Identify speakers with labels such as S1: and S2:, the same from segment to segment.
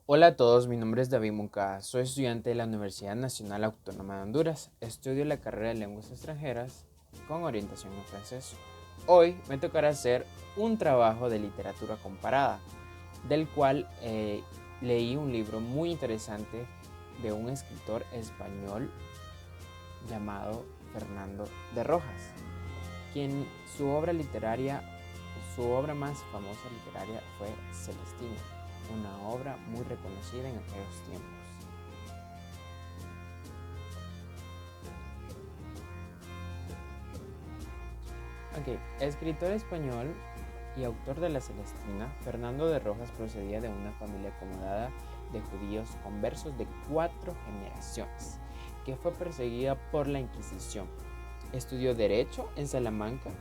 S1: Hola a todos, mi nombre es David Moncada, soy estudiante de la Universidad Nacional Autónoma de Honduras. Estudio la carrera de Lenguas Extranjeras con orientación en francés. Hoy me tocará hacer un trabajo de literatura comparada, del cual leí un libro muy interesante de un escritor español llamado Fernando de Rojas, quien su obra más famosa literaria fue Celestina, una obra muy reconocida en aquellos tiempos. Escritor español y autor de la Celestina, Fernando de Rojas procedía de una familia acomodada de judíos conversos de 4 generaciones, que fue perseguida por la Inquisición. Estudió Derecho en Salamanca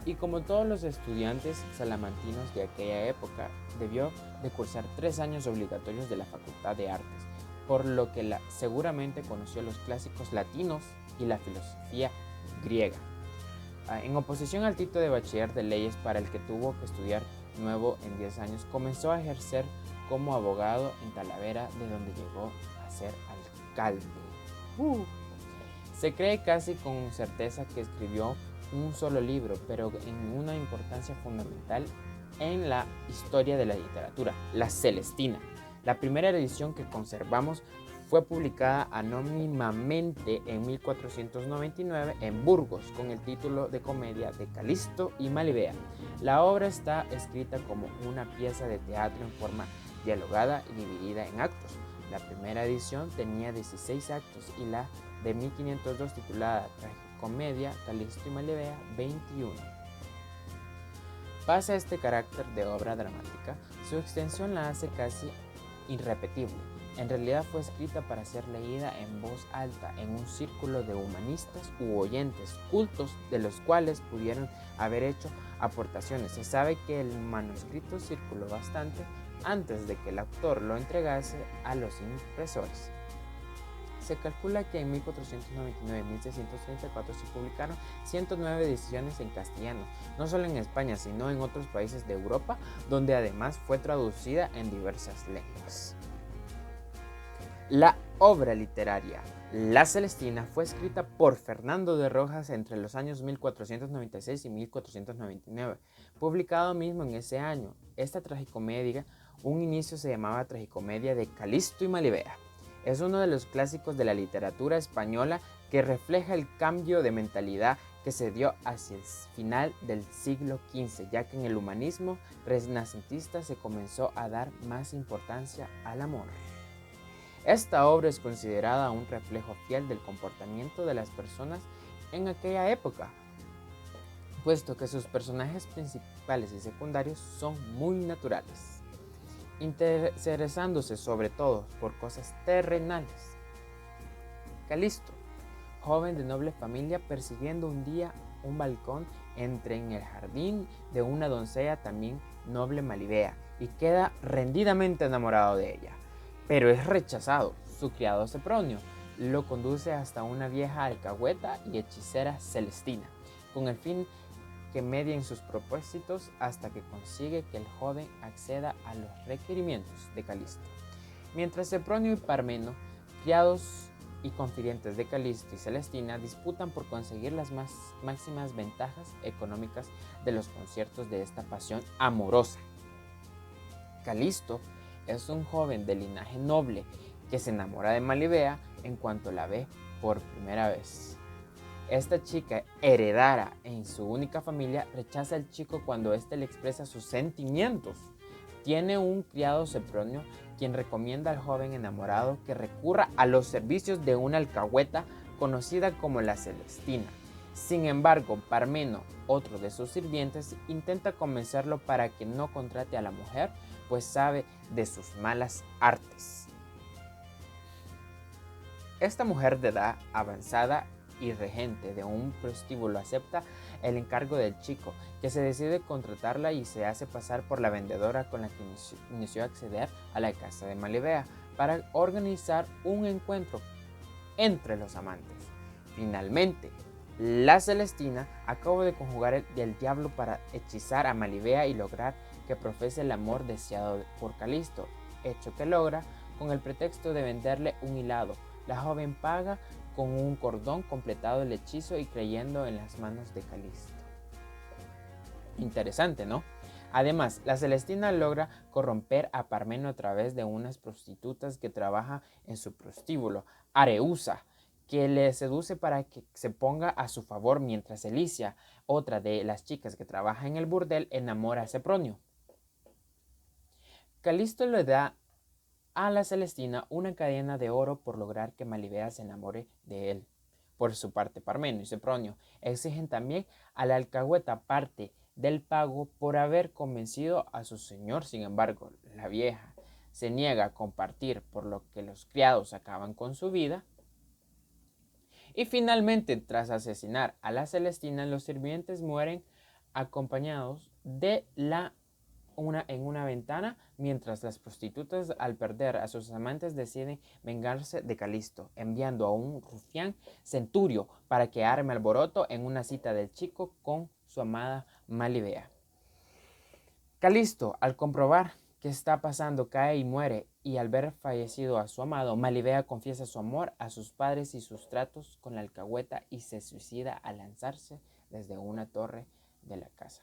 S1: y, como todos los estudiantes salamantinos de aquella época, debió de cursar 3 años obligatorios de la Facultad de Artes, por lo que seguramente conoció los clásicos latinos y la filosofía griega. En oposición al título de bachiller de leyes, para el que tuvo que estudiar nuevo en 10 años, comenzó a ejercer como abogado en Talavera, de donde llegó a ser alcalde. Se cree casi con certeza que escribió un solo libro, pero en una importancia fundamental en la historia de la literatura, la Celestina. La primera edición que conservamos fue publicada anónimamente en 1499 en Burgos con el título de comedia de Calisto y Malibea. La obra está escrita como una pieza de teatro en forma dialogada y dividida en actos. La primera edición tenía 16 actos y la de 1502, titulada Tragicomedia Calisto y Malibea, 21. Pese a este carácter de obra dramática, su extensión la hace casi irrepetible. En realidad fue escrita para ser leída en voz alta en un círculo de humanistas u oyentes cultos, de los cuales pudieron haber hecho aportaciones. Se sabe que el manuscrito circuló bastante antes de que el autor lo entregase a los impresores. Se calcula que en 1499 y 1634 se publicaron 109 ediciones en castellano, no solo en España, sino en otros países de Europa, donde además fue traducida en diversas lenguas. La obra literaria La Celestina fue escrita por Fernando de Rojas entre los años 1496 y 1499, publicado mismo en ese año. Esta tragicomedia, un inicio se llamaba Tragicomedia de Calisto y Malibea. Es uno de los clásicos de la literatura española que refleja el cambio de mentalidad que se dio hacia el final del siglo XV, ya que en el humanismo renacentista se comenzó a dar más importancia al amor. Esta obra es considerada un reflejo fiel del comportamiento de las personas en aquella época, puesto que sus personajes principales y secundarios son muy naturales, interesándose sobre todo por cosas terrenales. Calisto, joven de noble familia, persiguiendo un día un balcón, entra en el jardín de una doncella también noble, Malibea, y queda rendidamente enamorado de ella, pero es rechazado. Su criado Sempronio lo conduce hasta una vieja alcahueta y hechicera Celestina, con el fin que medien sus propósitos, hasta que consigue que el joven acceda a los requerimientos de Calisto. Mientras Sempronio y Parmeno, criados y confidentes de Calisto y Celestina, disputan por conseguir las máximas ventajas económicas de los conciertos de esta pasión amorosa. Calisto es un joven de linaje noble que se enamora de Malibea en cuanto la ve por primera vez. Esta chica, heredera en su única familia, rechaza al chico cuando éste le expresa sus sentimientos. Tiene un criado Sempronio, quien recomienda al joven enamorado que recurra a los servicios de una alcahueta conocida como la Celestina. Sin embargo, Parmeno, otro de sus sirvientes, intenta convencerlo para que no contrate a la mujer, pues sabe de sus malas artes. Esta mujer de edad avanzada y regente de un prostíbulo acepta el encargo del chico, que se decide contratarla y se hace pasar por la vendedora con la que inició a acceder a la casa de Malibea para organizar un encuentro entre los amantes. Finalmente, la Celestina acaba de conjugar el diablo para hechizar a Malibea y lograr que profese el amor deseado por Calisto, hecho que logra con el pretexto de venderle un hilado. La joven paga con un cordón completado el hechizo y creyendo en las manos de Calisto. Interesante, ¿no? Además, la Celestina logra corromper a Parmeno a través de unas prostitutas que trabaja en su prostíbulo, Areusa, que le seduce para que se ponga a su favor, mientras Elicia, otra de las chicas que trabaja en el burdel, enamora a Sempronio. Calisto le da a la Celestina una cadena de oro por lograr que Melibea se enamore de él. Por su parte, Parmeno y Sempronio exigen también a la alcahueta parte del pago por haber convencido a su señor. Sin embargo, la vieja se niega a compartir, por lo que los criados acaban con su vida. Y finalmente, tras asesinar a la Celestina, los sirvientes mueren acompañados de en una ventana, mientras las prostitutas, al perder a sus amantes, deciden vengarse de Calisto, enviando a un rufián, Centurio, para que arme alboroto en una cita del chico con su amada Melibea. Calisto, al comprobar qué está pasando, cae y muere, y al ver fallecido a su amado, Melibea confiesa su amor a sus padres y sus tratos con la alcahueta y se suicida al lanzarse desde una torre de la casa.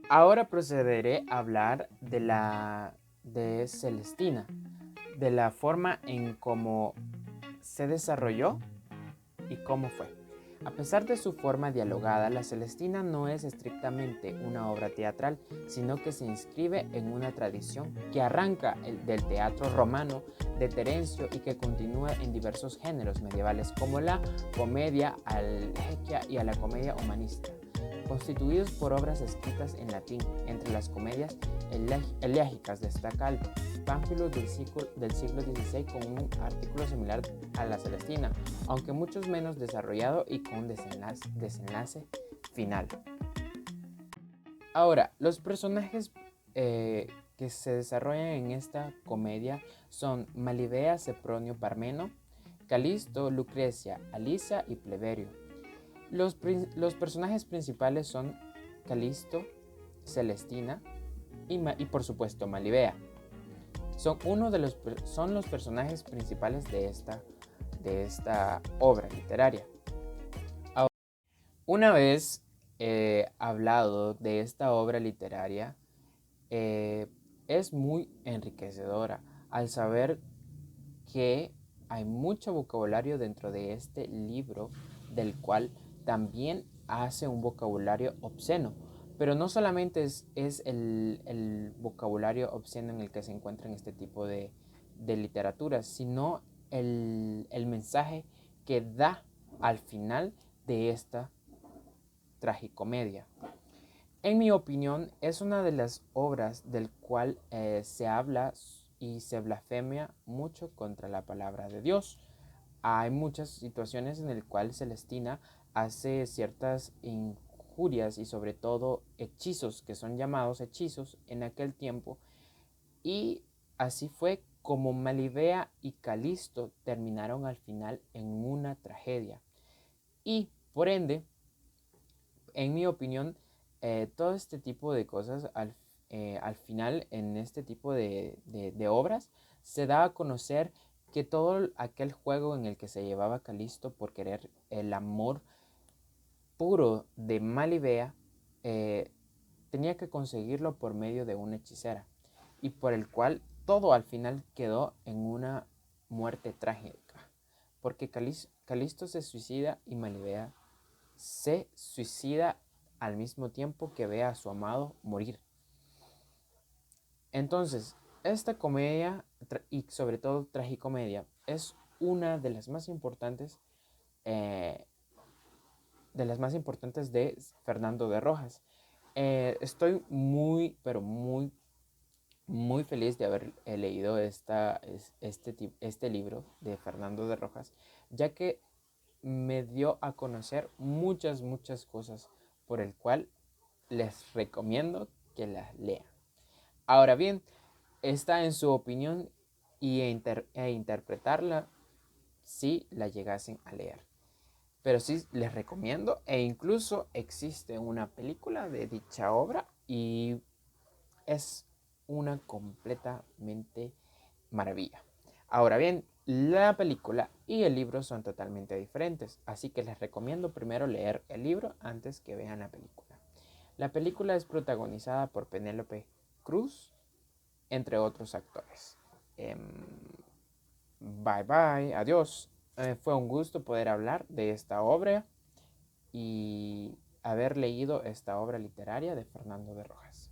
S1: Ahora procederé a hablar de Celestina, de la forma en cómo se desarrolló y cómo fue. A pesar de su forma dialogada, la Celestina no es estrictamente una obra teatral, sino que se inscribe en una tradición que arranca del teatro romano de Terencio y que continúa en diversos géneros medievales como la comedia algegia y a la comedia humanista, constituidos por obras escritas en latín. Entre las comedias elégicas destaca el Pánfilo del siglo XVI con un artículo similar a la Celestina, aunque mucho menos desarrollado y con desenlace final. Ahora, los personajes que se desarrollan en esta comedia son Melibea, Sempronio, Parmeno, Calisto, Lucrecia, Alicia y Pleberio. Los personajes principales son Calisto, Celestina y por supuesto Melibea. Son los personajes principales de esta obra literaria. Ahora, una vez hablado de esta obra literaria, es muy enriquecedora al saber que hay mucho vocabulario dentro de este libro, del cual también hace un vocabulario obsceno. Pero no solamente es el vocabulario obsceno en el que se encuentra en este tipo de literatura, sino el mensaje que da al final de esta tragicomedia. En mi opinión, es una de las obras del cual se habla y se blasfemia mucho contra la palabra de Dios. Hay muchas situaciones en las cuales Celestina hace ciertas injurias y sobre todo hechizos, que son llamados hechizos en aquel tiempo, y así fue como Melibea y Calisto terminaron al final en una tragedia. Y por ende, en mi opinión, todo este tipo de cosas al final en este tipo de obras se da a conocer que todo aquel juego en el que se llevaba Calisto por querer el amor puro de Melibea, tenía que conseguirlo por medio de una hechicera, y por el cual todo al final quedó en una muerte trágica, porque Calisto se suicida y Melibea se suicida al mismo tiempo que ve a su amado morir. Entonces, esta comedia y sobre todo tragicomedia es una de las más importantes de Fernando de Rojas. Estoy muy, pero muy, muy feliz de haber leído este libro de Fernando de Rojas, ya que me dio a conocer muchas cosas, por el cual les recomiendo que las lean. Ahora bien, está en su opinión e interpretarla si la llegasen a leer. Pero sí les recomiendo, e incluso existe una película de dicha obra y es una completamente maravilla. Ahora bien, la película y el libro son totalmente diferentes, así que les recomiendo primero leer el libro antes que vean la película. La película es protagonizada por Penélope Cruz, entre otros actores. Bye bye, adiós. Fue un gusto poder hablar de esta obra y haber leído esta obra literaria de Fernando de Rojas.